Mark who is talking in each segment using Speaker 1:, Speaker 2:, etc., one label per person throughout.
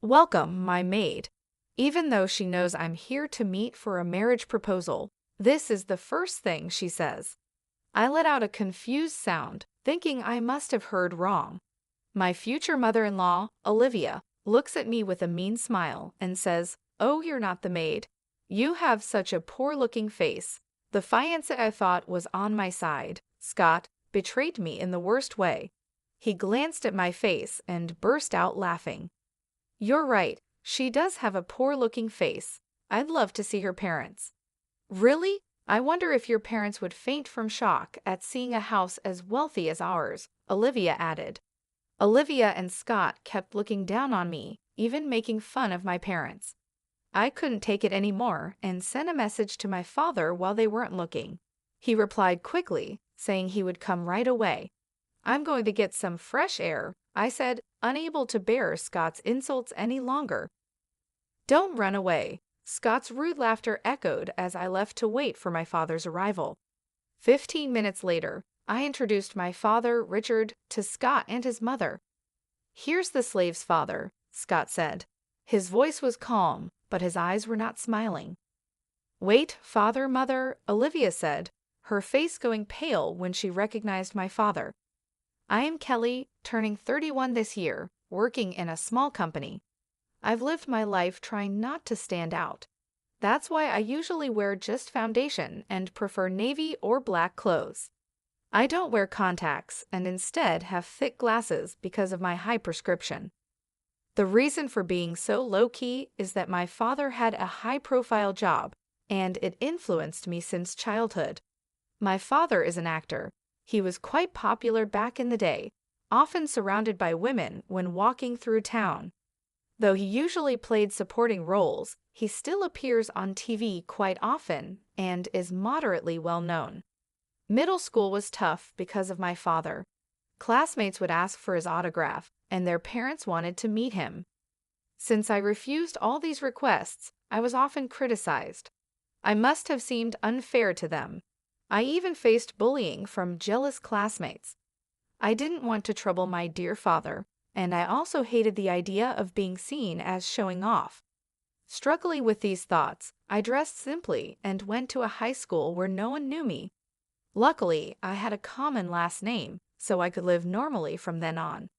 Speaker 1: Welcome, my maid. Even though she knows I'm here to meet for a marriage proposal, this is the first thing she says. I let out a confused sound, thinking I must have heard wrong. My future mother-in-law, Olivia, looks at me with a mean smile and says, "Oh, you're not the maid. You have such a poor-looking face." The fiancé I thought was on my side, Scott, betrayed me in the worst way. He glanced at my face and burst out laughing. "You're right, she does have a poor-looking face. I'd love to see her parents." "Really? I wonder if your parents would faint from shock at seeing a house as wealthy as ours," Olivia added. Olivia and Scott kept looking down on me, even making fun of my parents. I couldn't take it anymore and sent a message to my father while they weren't looking. He replied quickly, saying he would come right away. "I'm going to get some fresh air," I said, unable to bear Scott's insults any longer. "Don't run away." Scott's rude laughter echoed as I left to wait for my father's arrival. 15 minutes later, I introduced my father, Richard, to Scott and his mother. "Here's the slave's father," Scott said. His voice was calm, but his eyes were not smiling. "Wait, father, mother," Olivia said, her face going pale when she recognized my father. "I am Kelly, turning 31 this year, working in a small company. I've lived my life trying not to stand out. That's why I usually wear just foundation and prefer navy or black clothes. I don't wear contacts and instead have thick glasses because of my high prescription. The reason for being so low-key is that my father had a high-profile job, and it influenced me since childhood. My father is an actor. He was quite popular back in the day, often surrounded by women when walking through town. Though he usually played supporting roles, he still appears on TV quite often and is moderately well known. Middle school was tough because of my father. Classmates would ask for his autograph, and their parents wanted to meet him. Since I refused all these requests, I was often criticized. I must have seemed unfair to them. I even faced bullying from jealous classmates. I didn't want to trouble my dear father, and I also hated the idea of being seen as showing off. Struggling with these thoughts, I dressed simply and went to a high school where no one knew me. Luckily, I had a common last name, so I could live normally from then on.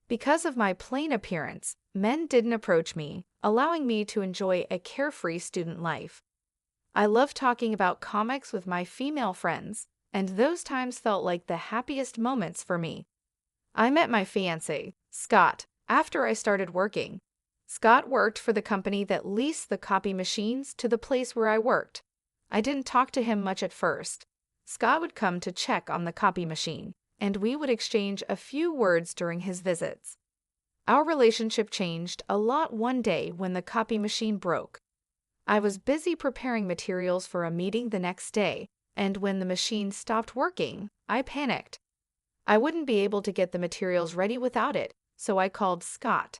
Speaker 1: Because of my plain appearance, men didn't approach me, allowing me to enjoy a carefree student life. I loved talking about comics with my female friends, and those times felt like the happiest moments for me. I met my fiancé, Scott, after I started working. Scott worked for the company that leased the copy machines to the place where I worked. I didn't talk to him much at first. Scott would come to check on the copy machine, and we would exchange a few words during his visits. Our relationship changed a lot one day when the copy machine broke. I was busy preparing materials for a meeting the next day, and when the machine stopped working, I panicked. I wouldn't be able to get the materials ready without it, so I called Scott.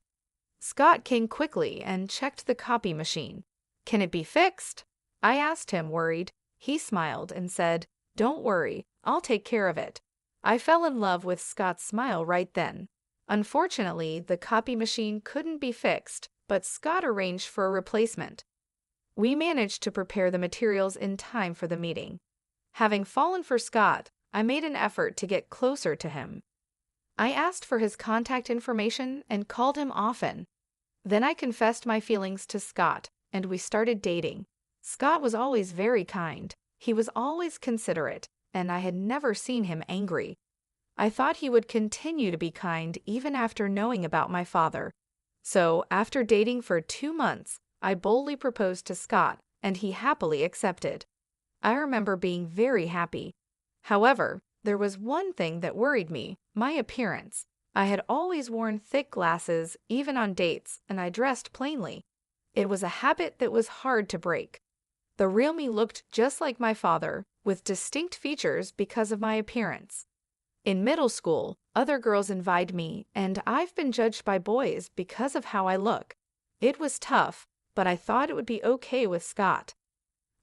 Speaker 1: Scott came quickly and checked the copy machine. "Can it be fixed?" I asked him, worried. He smiled and said, "Don't worry, I'll take care of it." I fell in love with Scott's smile right then. Unfortunately, the copy machine couldn't be fixed, but Scott arranged for a replacement. We managed to prepare the materials in time for the meeting. Having fallen for Scott, I made an effort to get closer to him. I asked for his contact information and called him often. Then I confessed my feelings to Scott, and we started dating. Scott was always very kind. He was always considerate, and I had never seen him angry. I thought he would continue to be kind even after knowing about my father. So, after dating for 2 months, I boldly proposed to Scott, and he happily accepted. I remember being very happy. However, there was one thing that worried me, my appearance. I had always worn thick glasses, even on dates, and I dressed plainly. It was a habit that was hard to break. The real me looked just like my father, with distinct features because of my appearance. In middle school, other girls envied me, and I've been judged by boys because of how I look. It was tough, but I thought it would be okay with Scott.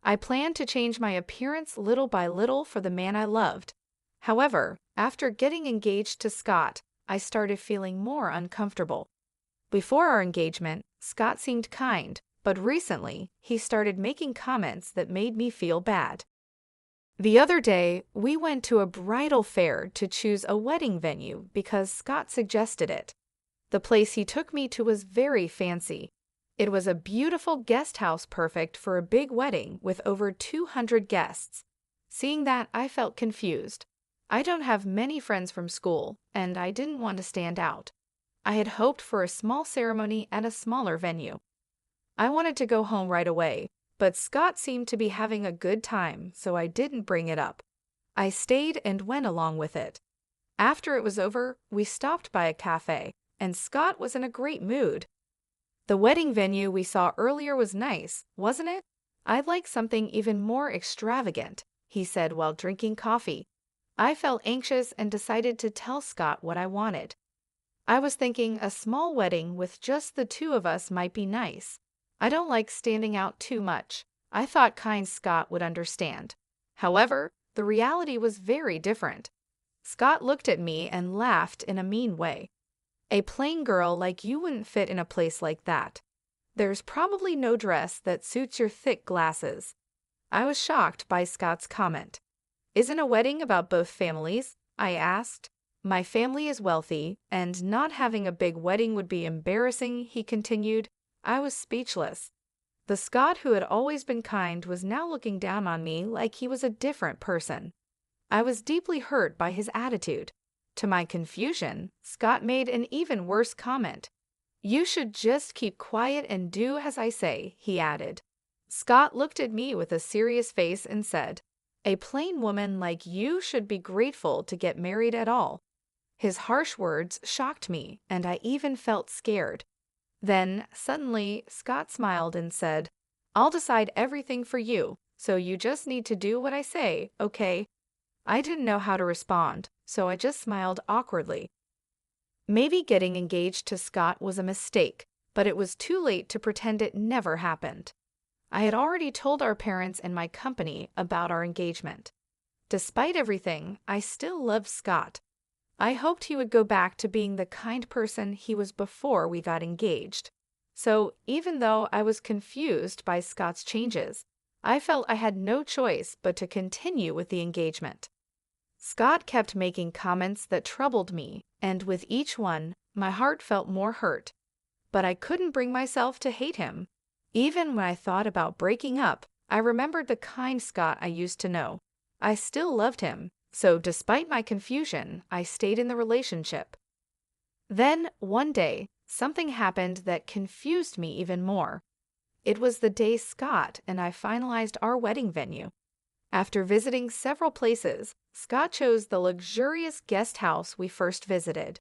Speaker 1: I planned to change my appearance little by little for the man I loved. However, after getting engaged to Scott, I started feeling more uncomfortable. Before our engagement, Scott seemed kind, but recently, he started making comments that made me feel bad. The other day, we went to a bridal fair to choose a wedding venue because Scott suggested it. The place he took me to was very fancy. It was a beautiful guest house perfect for a big wedding with over 200 guests. Seeing that, I felt confused. I don't have many friends from school, and I didn't want to stand out. I had hoped for a small ceremony at a smaller venue. I wanted to go home right away, but Scott seemed to be having a good time, so I didn't bring it up. I stayed and went along with it. After it was over, we stopped by a cafe, and Scott was in a great mood. The wedding venue we saw earlier was nice, wasn't it? I'd like something even more extravagant, he said while drinking coffee. I felt anxious and decided to tell Scott what I wanted. I was thinking a small wedding with just the two of us might be nice. I don't like standing out too much. I thought kind Scott would understand. However, the reality was very different. Scott looked at me and laughed in a mean way. A plain girl like you wouldn't fit in a place like that. There's probably no dress that suits your thick glasses. I was shocked by Scott's comment. Isn't a wedding about both families? I asked. My family is wealthy, and not having a big wedding would be embarrassing, he continued. I was speechless. The Scott who had always been kind was now looking down on me like he was a different person. I was deeply hurt by his attitude. To my confusion, Scott made an even worse comment. You should just keep quiet and do as I say, he added. Scott looked at me with a serious face and said, a plain woman like you should be grateful to get married at all. His harsh words shocked me, and I even felt scared. Then, suddenly, Scott smiled and said, I'll decide everything for you, so you just need to do what I say, okay? I didn't know how to respond, so I just smiled awkwardly. Maybe getting engaged to Scott was a mistake, but it was too late to pretend it never happened. I had already told our parents and my company about our engagement. Despite everything, I still loved Scott. I hoped he would go back to being the kind person he was before we got engaged. So, even though I was confused by Scott's changes, I felt I had no choice but to continue with the engagement. Scott kept making comments that troubled me, and with each one, my heart felt more hurt. But I couldn't bring myself to hate him. Even when I thought about breaking up, I remembered the kind Scott I used to know. I still loved him. So, despite my confusion, I stayed in the relationship. Then, one day, something happened that confused me even more. It was the day Scott and I finalized our wedding venue. After visiting several places, Scott chose the luxurious guest house we first visited.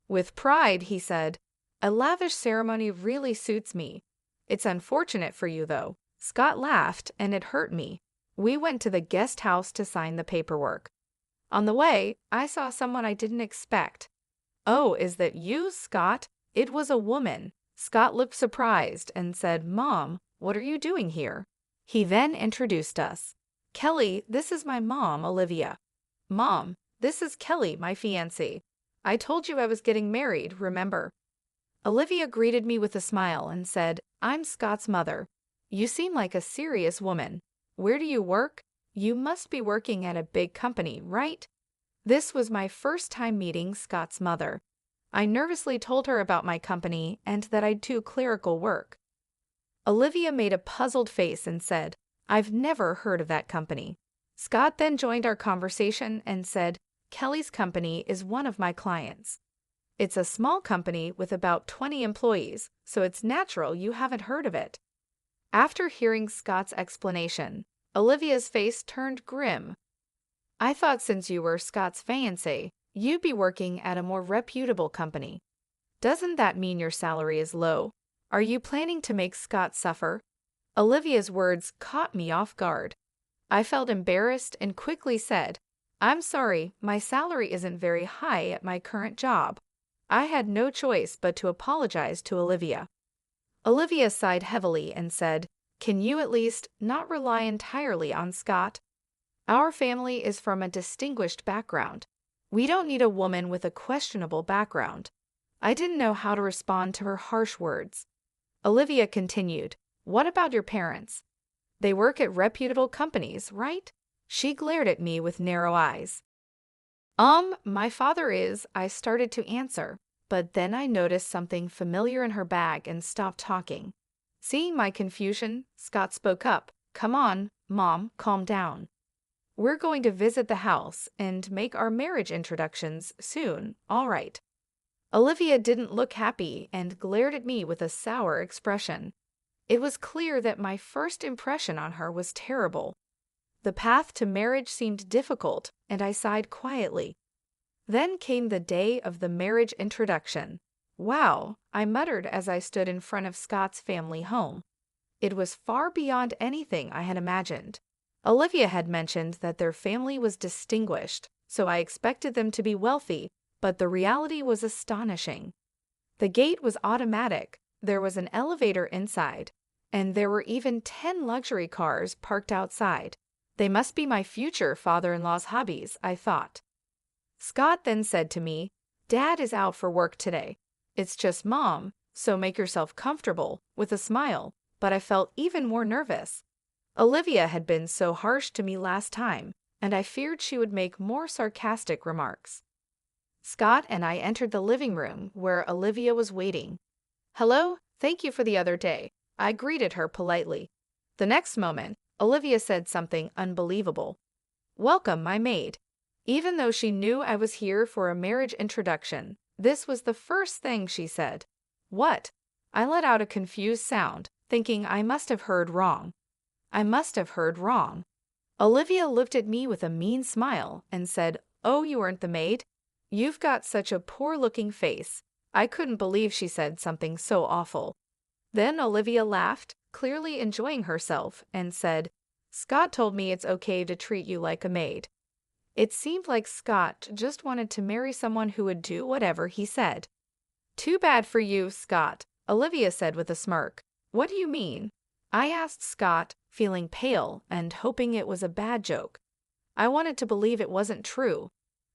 Speaker 1: With pride, he said, a lavish ceremony really suits me. It's unfortunate for you, though. Scott laughed, and it hurt me. We went to the guest house to sign the paperwork. On the way, I saw someone I didn't expect. Oh, is that you, Scott? It was a woman. Scott looked surprised and said, Mom, what are you doing here? He then introduced us. Kelly, this is my mom, Olivia. Mom, this is Kelly, my fiancée. I told you I was getting married, remember? Olivia greeted me with a smile and said, I'm Scott's mother. You seem like a serious woman. Where do you work? You must be working at a big company, right? This was my first time meeting Scott's mother. I nervously told her about my company and that I do clerical work. Olivia made a puzzled face and said, I've never heard of that company. Scott then joined our conversation and said, Kelly's company is one of my clients. It's a small company with about 20 employees, so it's natural you haven't heard of it. After hearing Scott's explanation, Olivia's face turned grim. I thought since you were Scott's fiancé, you'd be working at a more reputable company. Doesn't that mean your salary is low? Are you planning to make Scott suffer? Olivia's words caught me off guard. I felt embarrassed and quickly said, I'm sorry, my salary isn't very high at my current job. I had no choice but to apologize to Olivia. Olivia sighed heavily and said, Can you at least not rely entirely on Scott? Our family is from a distinguished background. We don't need a woman with a questionable background. I didn't know how to respond to her harsh words. Olivia continued, "What about your parents? They work at reputable companies, right?" She glared at me with narrow eyes. My father is," I started to answer, but then I noticed something familiar in her bag and stopped talking. Seeing my confusion, Scott spoke up. "Come on, Mom, calm down. We're going to visit the house and make our marriage introductions soon, all right." Olivia didn't look happy and glared at me with a sour expression. It was clear that my first impression on her was terrible. The path to marriage seemed difficult, and I sighed quietly. Then came the day of the marriage introduction. "Wow," I muttered as I stood in front of Scott's family home. It was far beyond anything I had imagined. Olivia had mentioned that their family was distinguished, so I expected them to be wealthy, but the reality was astonishing. The gate was automatic, there was an elevator inside, and there were even 10 luxury cars parked outside. They must be my future father-in-law's hobbies, I thought. Scott then said to me, "Dad is out for work today. It's just Mom, so make yourself comfortable," with a smile, but I felt even more nervous. Olivia had been so harsh to me last time, and I feared she would make more sarcastic remarks. Scott and I entered the living room where Olivia was waiting. "Hello, thank you for the other day," I greeted her politely. The next moment, Olivia said something unbelievable. "Welcome, my maid." Even though she knew I was here for a marriage introduction, this was the first thing she said. "What?" I let out a confused sound, thinking I must have heard wrong. I must have heard wrong. Olivia looked at me with a mean smile and said, "Oh, you aren't the maid? You've got such a poor-looking face." I couldn't believe she said something so awful. Then Olivia laughed, clearly enjoying herself, and said, "Scott told me it's okay to treat you like a maid." It seemed like Scott just wanted to marry someone who would do whatever he said. "Too bad for you, Scott," Olivia said with a smirk. "What do you mean?" I asked Scott, feeling pale and hoping it was a bad joke. I wanted to believe it wasn't true,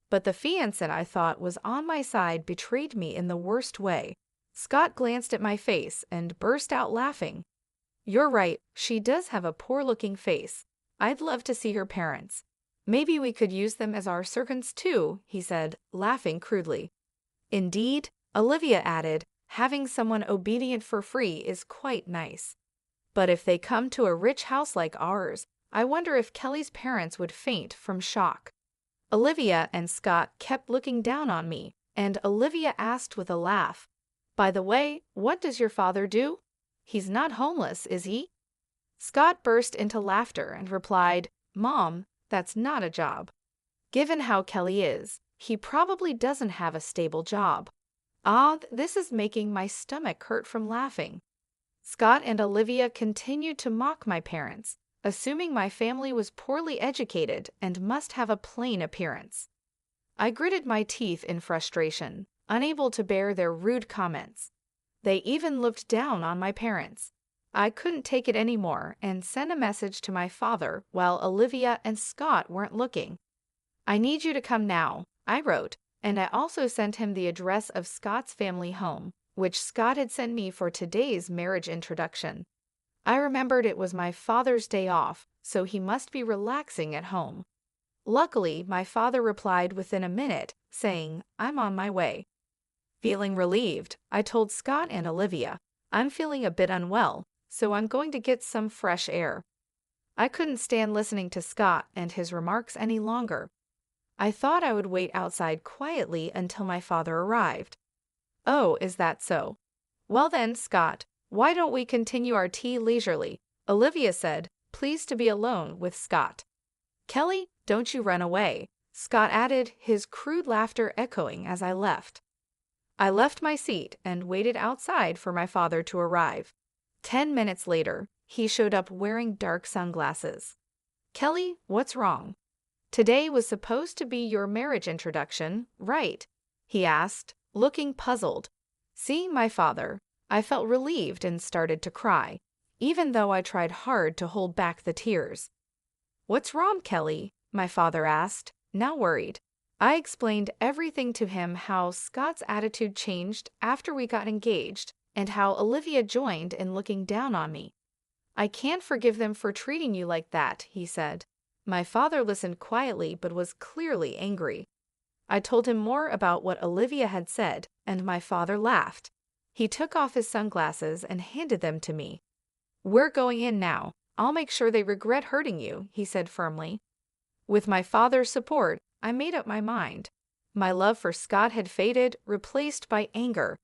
Speaker 1: but the fiancé I thought was on my side betrayed me in the worst way. Scott glanced at my face and burst out laughing. "You're right, she does have a poor-looking face. I'd love to see her parents. Maybe we could use them as our servants too," he said, laughing crudely. "Indeed," Olivia added, "having someone obedient for free is quite nice. But if they come to a rich house like ours, I wonder if Kelly's parents would faint from shock." Olivia and Scott kept looking down on me, and Olivia asked with a laugh, "By the way, what does your father do? He's not homeless, is he?" Scott burst into laughter and replied, "Mom, that's not a job. Given how Kelly is, he probably doesn't have a stable job." This is making my stomach hurt from laughing. Scott and Olivia continued to mock my parents, assuming my family was poorly educated and must have a plain appearance. I gritted my teeth in frustration, unable to bear their rude comments. They even looked down on my parents. I couldn't take it anymore and sent a message to my father while Olivia and Scott weren't looking. "I need you to come now," I wrote, and I also sent him the address of Scott's family home, which Scott had sent me for today's marriage introduction. I remembered it was my father's day off, so he must be relaxing at home. Luckily, my father replied within a minute, saying, "I'm on my way." Feeling relieved, I told Scott and Olivia, "I'm feeling a bit unwell, so I'm going to get some fresh air." I couldn't stand listening to Scott and his remarks any longer. I thought I would wait outside quietly until my father arrived. "Oh, is that so? Well then, Scott, why don't we continue our tea leisurely?" Olivia said, pleased to be alone with Scott. "Kelly, don't you run away," Scott added, his crude laughter echoing as I left. I left my seat and waited outside for my father to arrive. 10 minutes later, he showed up wearing dark sunglasses. "Kelly, what's wrong? Today was supposed to be your marriage introduction, right?" he asked, looking puzzled. Seeing my father, I felt relieved and started to cry, even though I tried hard to hold back the tears. "What's wrong, Kelly?" my father asked, now worried. I explained everything to him, how Scott's attitude changed after we got engaged, and how Olivia joined in looking down on me. "I can't forgive them for treating you like that," he said. My father listened quietly but was clearly angry. I told him more about what Olivia had said, and my father laughed. He took off his sunglasses and handed them to me. "We're going in now. I'll make sure they regret hurting you," he said firmly. With my father's support, I made up my mind. My love for Scott had faded, replaced by anger.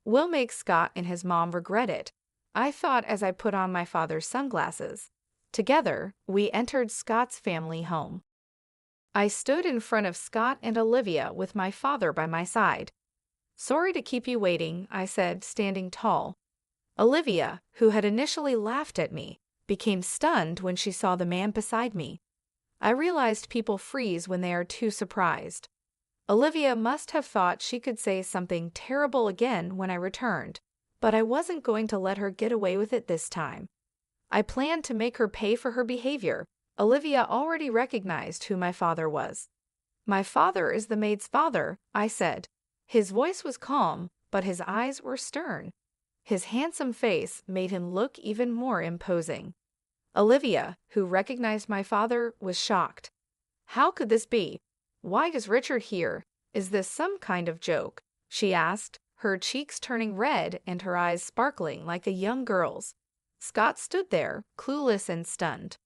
Speaker 1: "We'll make Scott and his mom regret it," I thought as I put on my father's sunglasses. Together, we entered Scott's family home. I stood in front of Scott and Olivia with my father by my side. "Sorry to keep you waiting," I said, standing tall. Olivia, who had initially laughed at me, became stunned when she saw the man beside me. I realized people freeze when they are too surprised. Olivia must have thought she could say something terrible again when I returned, but I wasn't going to let her get away with it this time. I planned to make her pay for her behavior. Olivia already recognized who my father was. "My father is the maid's father," I said. His voice was calm, but his eyes were stern. His handsome face made him look even more imposing. Olivia, who recognized my father, was shocked. "How could this be? Why is Richard here? Is this some kind of joke?" she asked, her cheeks turning red and her eyes sparkling like a young girl's. Scott stood there, clueless and stunned.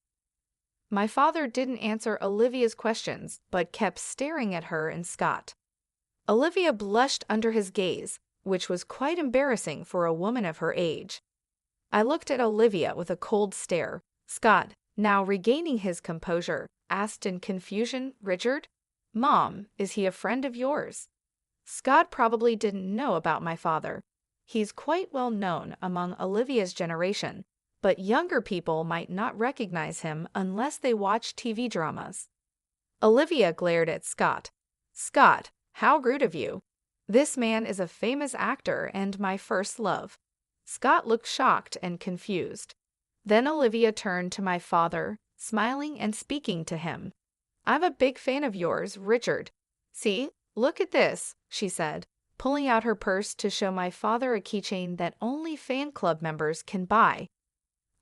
Speaker 1: My father didn't answer Olivia's questions, but kept staring at her and Scott. Olivia blushed under his gaze, which was quite embarrassing for a woman of her age. I looked at Olivia with a cold stare. Scott, now regaining his composure, asked in confusion, "Richard? Mom, is he a friend of yours?" Scott probably didn't know about my father. He's quite well known among Olivia's generation, but younger people might not recognize him unless they watch TV dramas. Olivia glared at Scott. "Scott, how rude of you. This man is a famous actor and my first love." Scott looked shocked and confused. Then Olivia turned to my father, smiling and speaking to him. "I'm a big fan of yours, Richard. See, look at this," she said, pulling out her purse to show my father a keychain that only fan club members can buy.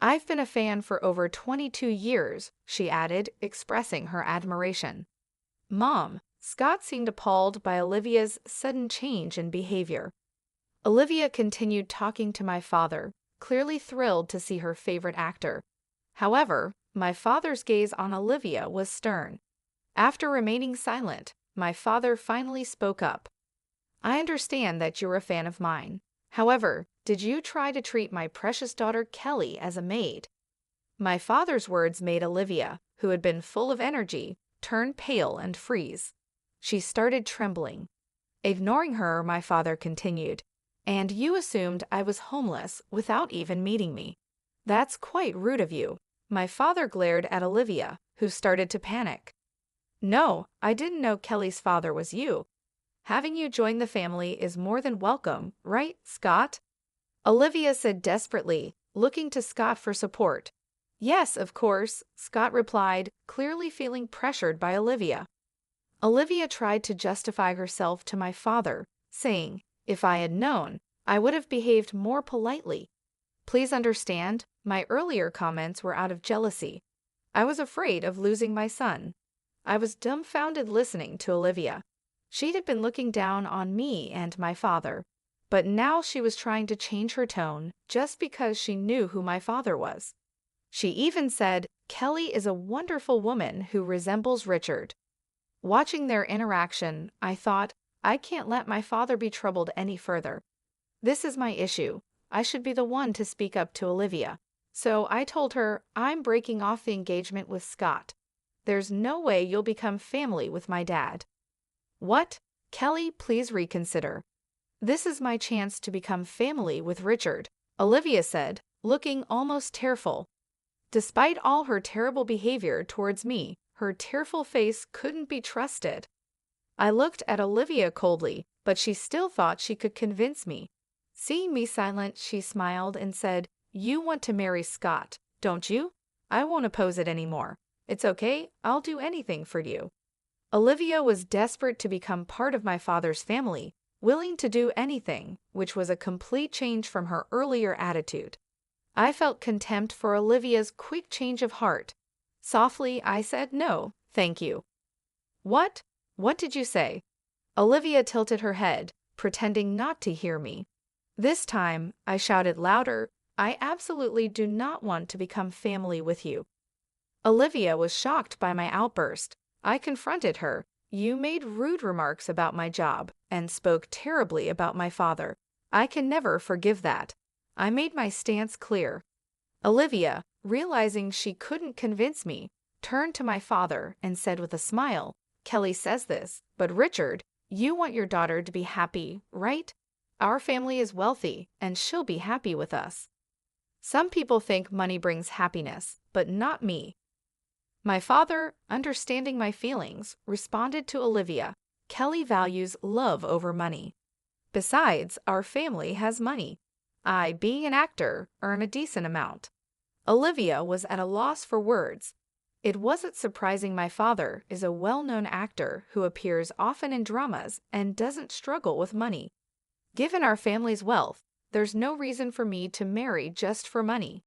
Speaker 1: "I've been a fan for over 22 years, she added, expressing her admiration. "Mom," Scott seemed appalled by Olivia's sudden change in behavior. Olivia continued talking to my father, clearly thrilled to see her favorite actor. However, my father's gaze on Olivia was stern. After remaining silent, my father finally spoke up. "I understand that you're a fan of mine. However, did you try to treat my precious daughter Kelly as a maid?" My father's words made Olivia, who had been full of energy, turn pale and freeze. She started trembling. Ignoring her, my father continued, "And you assumed I was homeless without even meeting me. That's quite rude of you." My father glared at Olivia, who started to panic. "No, I didn't know Kelly's father was you. Having you join the family is more than welcome, right, Scott?" Olivia said desperately, looking to Scott for support. "Yes, of course," Scott replied, clearly feeling pressured by Olivia. Olivia tried to justify herself to my father, saying, "If I had known, I would have behaved more politely. Please understand, my earlier comments were out of jealousy. I was afraid of losing my son." I was dumbfounded listening to Olivia. She had been looking down on me and my father, but now she was trying to change her tone just because she knew who my father was. She even said, "Kelly is a wonderful woman who resembles Richard." Watching their interaction, I thought, I can't let my father be troubled any further. This is my issue. I should be the one to speak up to Olivia. So I told her, "I'm breaking off the engagement with Scott. There's no way you'll become family with my dad." "What? Kelly, please reconsider. This is my chance to become family with Richard," Olivia said, looking almost tearful. Despite all her terrible behavior towards me, her tearful face couldn't be trusted. I looked at Olivia coldly, but she still thought she could convince me. Seeing me silent, she smiled and said, "You want to marry Scott, don't you? I won't oppose it anymore. It's okay, I'll do anything for you." Olivia was desperate to become part of my father's family, willing to do anything, which was a complete change from her earlier attitude. I felt contempt for Olivia's quick change of heart. Softly, I said, "No, thank you." "What? What did you say?" Olivia tilted her head, pretending not to hear me. This time, I shouted louder, "I absolutely do not want to become family with you." Olivia was shocked by my outburst. I confronted her. "You made rude remarks about my job and spoke terribly about my father. I can never forgive that." I made my stance clear. Olivia, realizing she couldn't convince me, turned to my father and said with a smile, "Kelly says this, but Richard, you want your daughter to be happy, right? Our family is wealthy, and she'll be happy with us. Some people think money brings happiness, but not me." My father, understanding my feelings, responded to Olivia, "Kelly values love over money. Besides, our family has money. I, being an actor, earn a decent amount." Olivia was at a loss for words. It wasn't surprising my father is a well-known actor who appears often in dramas and doesn't struggle with money. Given our family's wealth, there's no reason for me to marry just for money.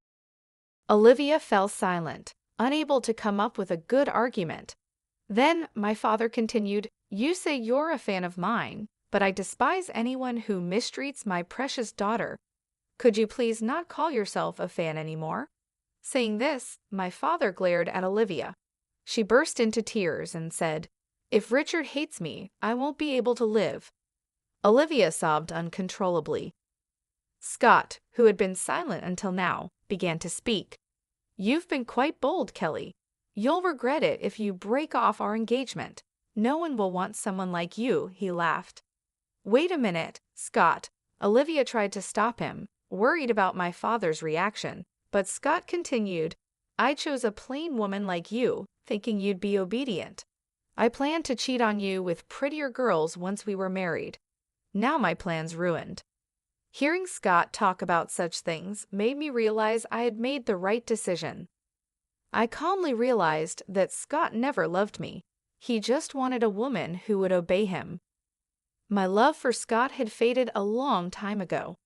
Speaker 1: Olivia fell silent, unable to come up with a good argument. Then my father continued, "You say you're a fan of mine, but I despise anyone who mistreats my precious daughter. Could you please not call yourself a fan anymore?" Saying this, my father glared at Olivia. She burst into tears and said, "If Richard hates me, I won't be able to live." Olivia sobbed uncontrollably. Scott, who had been silent until now, began to speak. "You've been quite bold, Kelly. You'll regret it if you break off our engagement. No one will want someone like you," he laughed. "Wait a minute, Scott." Olivia tried to stop him, worried about my father's reaction, but Scott continued, "I chose a plain woman like you, thinking you'd be obedient. I planned to cheat on you with prettier girls once we were married. Now my plan's ruined." Hearing Scott talk about such things made me realize I had made the right decision. I calmly realized that Scott never loved me. He just wanted a woman who would obey him. My love for Scott had faded a long time ago.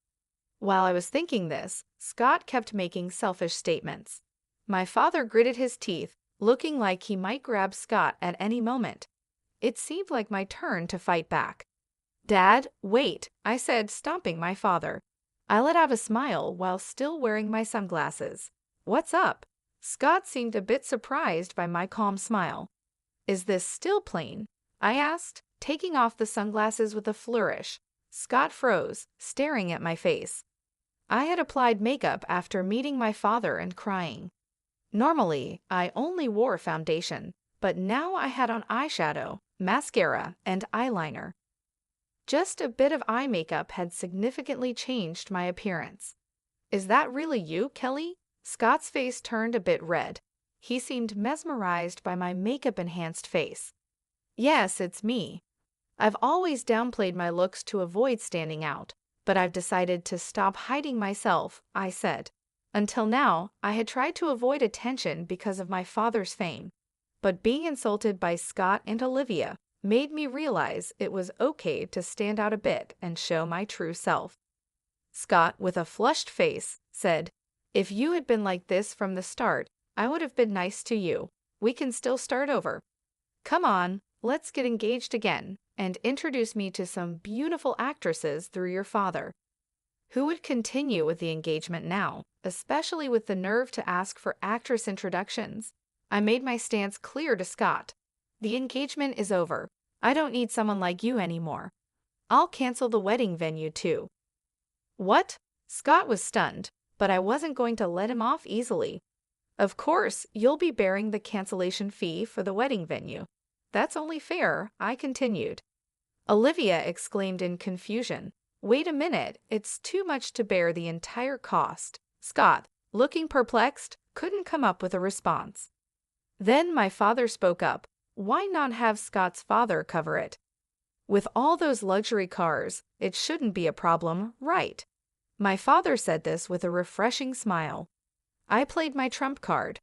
Speaker 1: While I was thinking this, Scott kept making selfish statements. My father gritted his teeth, looking like he might grab Scott at any moment. It seemed like my turn to fight back. "Dad, wait," I said, stopping my father. I let out a smile while still wearing my sunglasses. "What's up?" Scott seemed a bit surprised by my calm smile. "Is this still plain?" I asked, taking off the sunglasses with a flourish. Scott froze, staring at my face. I had applied makeup after meeting my father and crying. Normally, I only wore foundation, but now I had on eyeshadow, mascara, and eyeliner. Just a bit of eye makeup had significantly changed my appearance. "Is that really you, Kelly?" Scott's face turned a bit red. He seemed mesmerized by my makeup-enhanced face. "Yes, it's me. I've always downplayed my looks to avoid standing out, but I've decided to stop hiding myself," I said. Until now, I had tried to avoid attention because of my father's fame, but being insulted by Scott and Olivia made me realize it was okay to stand out a bit and show my true self. Scott, with a flushed face, said, "If you had been like this from the start, I would have been nice to you. We can still start over. Come on, let's get engaged again and introduce me to some beautiful actresses through your father." Who would continue with the engagement now, especially with the nerve to ask for actress introductions? I made my stance clear to Scott. "The engagement is over. I don't need someone like you anymore. I'll cancel the wedding venue too." "What?" Scott was stunned, but I wasn't going to let him off easily. "Of course, you'll be bearing the cancellation fee for the wedding venue. That's only fair," I continued. Olivia exclaimed in confusion, "Wait a minute, it's too much to bear the entire cost." Scott, looking perplexed, couldn't come up with a response. Then my father spoke up. "Why not have Scott's father cover it? With all those luxury cars, it shouldn't be a problem, right?" My father said this with a refreshing smile. I played my trump card.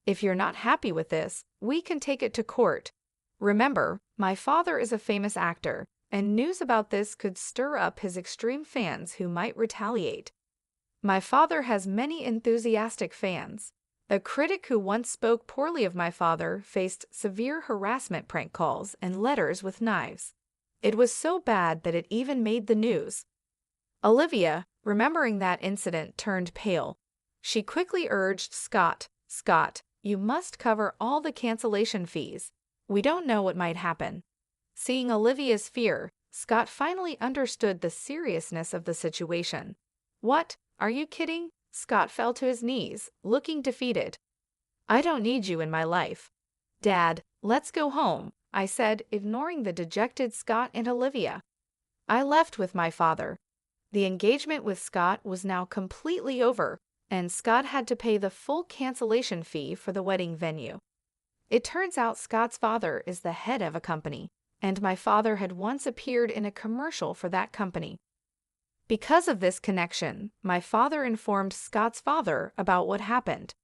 Speaker 1: "If you're not happy with this, we can take it to court. Remember, my father is a famous actor, and news about this could stir up his extreme fans who might retaliate. My father has many enthusiastic fans. A critic who once spoke poorly of my father faced severe harassment prank calls and letters with knives. It was so bad that it even made the news. Olivia, remembering that incident, turned pale. She quickly urged Scott, "Scott, you must cover all the cancellation fees. We don't know what might happen." Seeing Olivia's fear, Scott finally understood the seriousness of the situation. "What? Are you kidding?" Scott fell to his knees, looking defeated. "I don't need you in my life." "Dad, let's go home," I said, ignoring the dejected Scott and Olivia. I left with my father. The engagement with Scott was now completely over, and Scott had to pay the full cancellation fee for the wedding venue. It turns out Scott's father is the head of a company, and my father had once appeared in a commercial for that company. Because of this connection, my father informed Scott's father about what happened.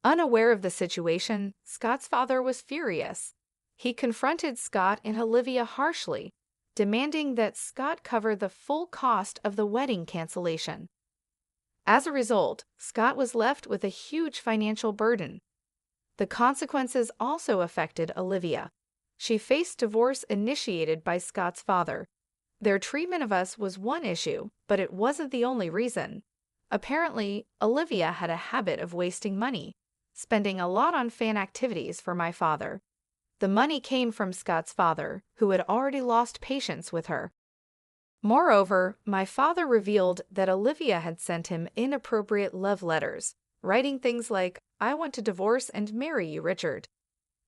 Speaker 1: Unaware of the situation, Scott's father was furious. He confronted Scott and Olivia harshly, demanding that Scott cover the full cost of the wedding cancellation. As a result, Scott was left with a huge financial burden. The consequences also affected Olivia. She faced divorce initiated by Scott's father. Their treatment of us was one issue, but it wasn't the only reason. Apparently, Olivia had a habit of wasting money, spending a lot on fan activities for my father. The money came from Scott's father, who had already lost patience with her. Moreover, my father revealed that Olivia had sent him inappropriate love letters, writing things like, "I want to divorce and marry you, Richard.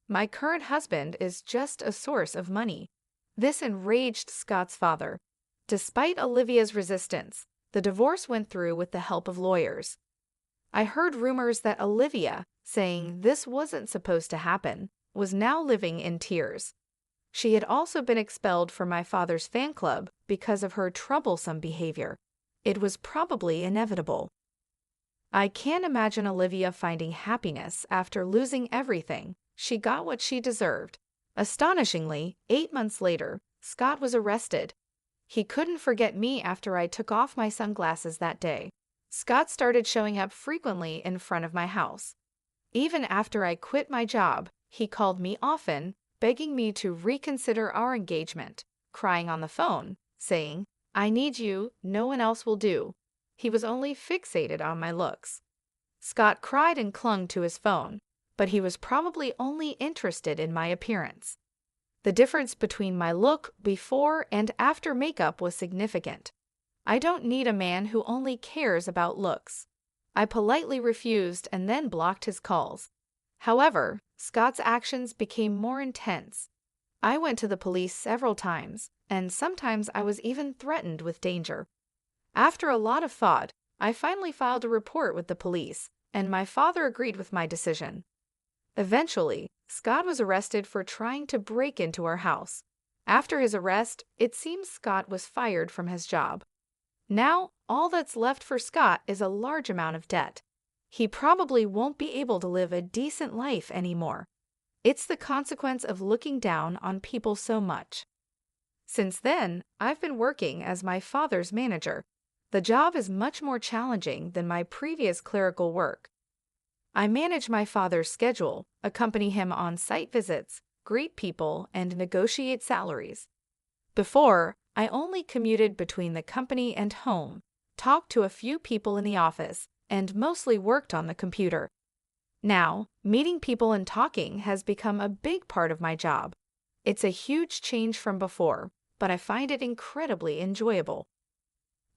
Speaker 1: My current husband is just a source of money." This enraged Scott's father. Despite Olivia's resistance, the divorce went through with the help of lawyers. I heard rumors that Olivia, saying this wasn't supposed to happen, was now living in tears. She had also been expelled from my father's fan club because of her troublesome behavior. It was probably inevitable. I can't imagine Olivia finding happiness after losing everything. She got what she deserved. Astonishingly, 8 months later, Scott was arrested. He couldn't forget me after I took off my sunglasses that day. Scott started showing up frequently in front of my house. Even after I quit my job, he called me often, begging me to reconsider our engagement, crying on the phone, saying, "I need you, no one else will do." He was only fixated on my looks. Scott cried and clung to his phone, but he was probably only interested in my appearance. The difference between my look before and after makeup was significant. I don't need a man who only cares about looks. I politely refused and then blocked his calls. However, Scott's actions became more intense. I went to the police several times, and sometimes I was even threatened with danger. After a lot of thought, I finally filed a report with the police, and my father agreed with my decision. Eventually, Scott was arrested for trying to break into our house. After his arrest, it seems Scott was fired from his job. Now, all that's left for Scott is a large amount of debt. He probably won't be able to live a decent life anymore. It's the consequence of looking down on people so much. Since then, I've been working as my father's manager. The job is much more challenging than my previous clerical work. I manage my father's schedule, accompany him on site visits, greet people, and negotiate salaries. Before, I only commuted between the company and home, talked to a few people in the office, and mostly worked on the computer. Now, meeting people and talking has become a big part of my job. It's a huge change from before, but I find it incredibly enjoyable.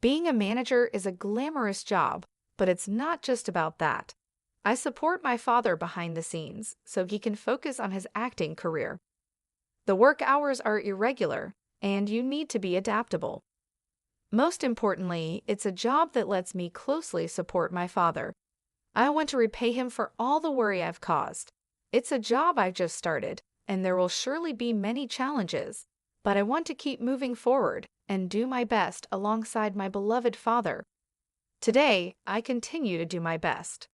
Speaker 1: Being a manager is a glamorous job, but it's not just about that. I support my father behind the scenes so he can focus on his acting career. The work hours are irregular, and you need to be adaptable. Most importantly, it's a job that lets me closely support my father. I want to repay him for all the worry I've caused. It's a job I've just started, and there will surely be many challenges, but I want to keep moving forward and do my best alongside my beloved father. Today, I continue to do my best.